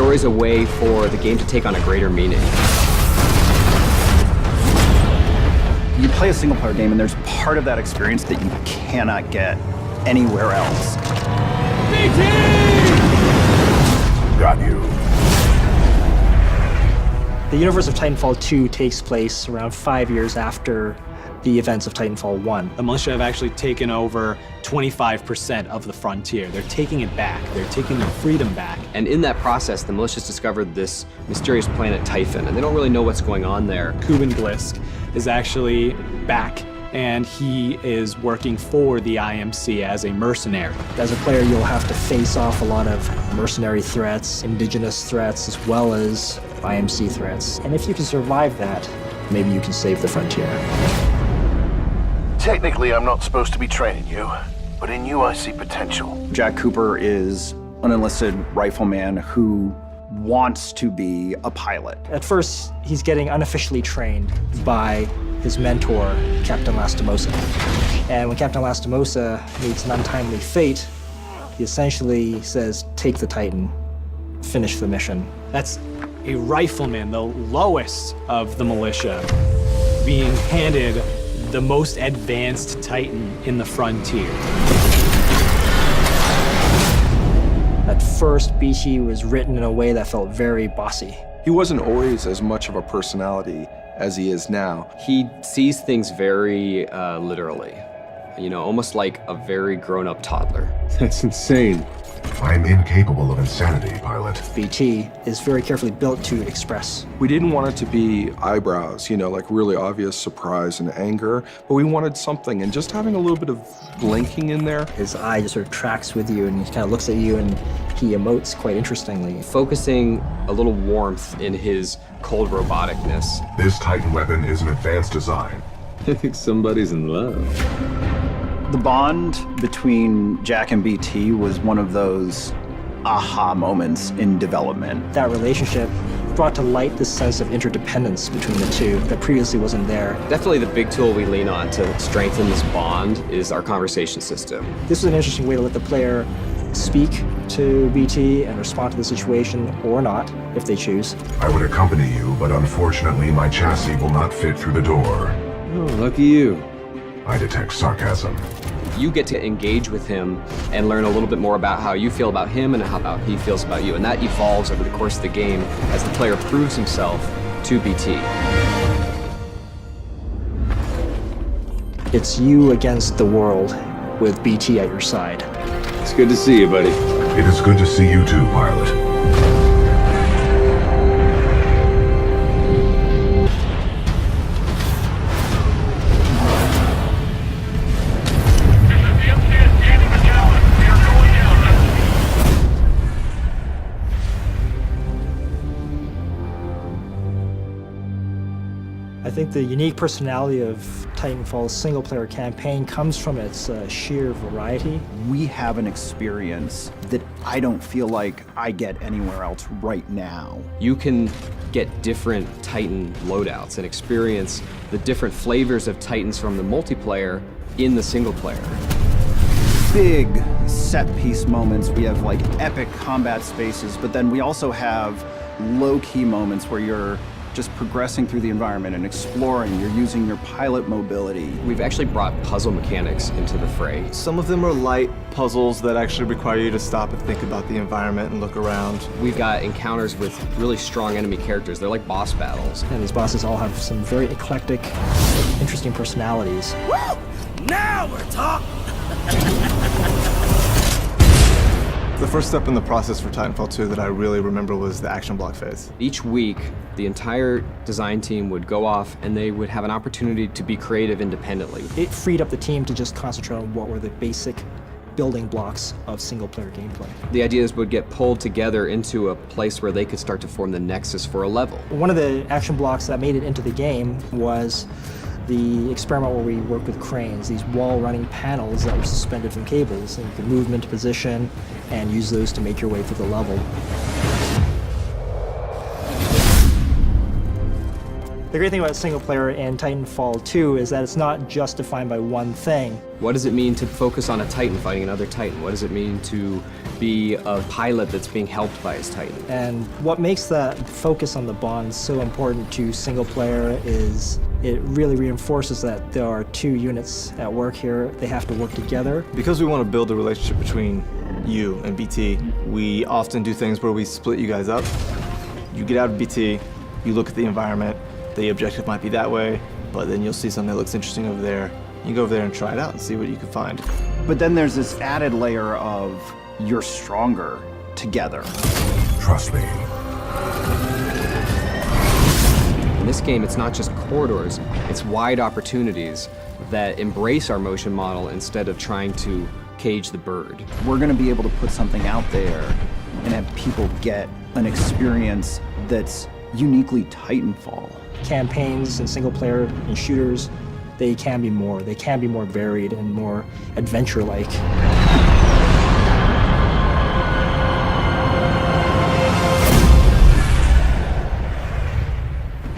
story's a way for the game to take on a greater meaning. You play a single-player game, and there's part of that experience that you cannot get anywhere else. Got you. The universe of Titanfall 2 takes place around 5 years after the events of Titanfall 1. The militia have actually taken over 25% of the frontier. They're taking it back. They're taking their freedom back. And in that process, the militia's discovered this mysterious planet Typhon, and they don't really know what's going on there. Kuben Glisk is actually back, and he is working for the IMC as a mercenary. As a player, you'll have to face off a lot of mercenary threats, indigenous threats, as well as IMC threats. And if you can survive that, maybe you can save the frontier. Technically, I'm not supposed to be training you, but in you I see potential. Jack Cooper is an enlisted rifleman who wants to be a pilot. At first, he's getting unofficially trained by his mentor, Captain Lastimosa. And when Captain Lastimosa meets an untimely fate, he essentially says, take the Titan, finish the mission. That's a rifleman, the lowest of the militia, being handed the most advanced Titan in the frontier. At first, BT was written in a way that felt very bossy. He wasn't always as much of a personality as he is now. He sees things very literally, you know, almost like a very grown-up toddler. That's insane. I'm incapable of insanity, pilot. BT is very carefully built to express. We didn't want it to be eyebrows, you know, like really obvious surprise and anger, but we wanted something, and just having a little bit of blinking in there. His eye just sort of tracks with you, and he kind of looks at you, and he emotes quite interestingly. Focusing a little warmth in his cold roboticness. This Titan weapon is an advanced design. I think somebody's in love. The bond between Jack and BT was one of those aha moments in development. That relationship brought to light this sense of interdependence between the two that previously wasn't there. Definitely the big tool we lean on to strengthen this bond is our conversation system. This is an interesting way to let the player speak to BT and respond to the situation, or not, if they choose. I would accompany you, but unfortunately my chassis will not fit through the door. Oh, lucky you. I detect sarcasm. You get to engage with him and learn a little bit more about how you feel about him and how about he feels about you. And that evolves over the course of the game as the player proves himself to BT. It's you against the world with BT at your side. It's good to see you, buddy. It is good to see you too, pilot. I think the unique personality of Titanfall's single-player campaign comes from its sheer variety. We have an experience that I don't feel like I get anywhere else right now. You can get different Titan loadouts and experience the different flavors of Titans from the multiplayer in the single player. Big set-piece moments. We have like epic combat spaces, but then we also have low-key moments where you're just progressing through the environment and exploring. You're using your pilot mobility. We've actually brought puzzle mechanics into the fray. Some of them are light puzzles that actually require you to stop and think about the environment and look around. We've got encounters with really strong enemy characters. They're like boss battles. And these bosses all have some very eclectic, interesting personalities. Woo! Now we're talking! The first step in the process for Titanfall 2 that I really remember was the action block phase. Each week, the entire design team would go off and they would have an opportunity to be creative independently. It freed up the team to just concentrate on what were the basic building blocks of single-player gameplay. The ideas would get pulled together into a place where they could start to form the nexus for a level. One of the action blocks that made it into the game was the experiment where we worked with cranes, these wall-running panels that were suspended from cables, and you could move them into position and use those to make your way through the level. The great thing about single player in Titanfall 2 is that it's not just defined by one thing. What does it mean to focus on a Titan fighting another Titan? What does it mean to be a pilot that's being helped by his Titan? And what makes that focus on the bonds so important to single player is it really reinforces that there are two units at work here. They have to work together. Because we want to build a relationship between you and BT, we often do things where we split you guys up. You get out of BT, you look at the environment, the objective might be that way, but then you'll see something that looks interesting over there. You go over there and try it out and see what you can find. But then there's this added layer of you're stronger together. Trust me. In this game, it's not just corridors, it's wide opportunities that embrace our motion model instead of trying to cage the bird. We're going to be able to put something out there and have people get an experience that's uniquely Titanfall. Campaigns and single player and shooters, they can be more. They can be more varied and more adventure-like.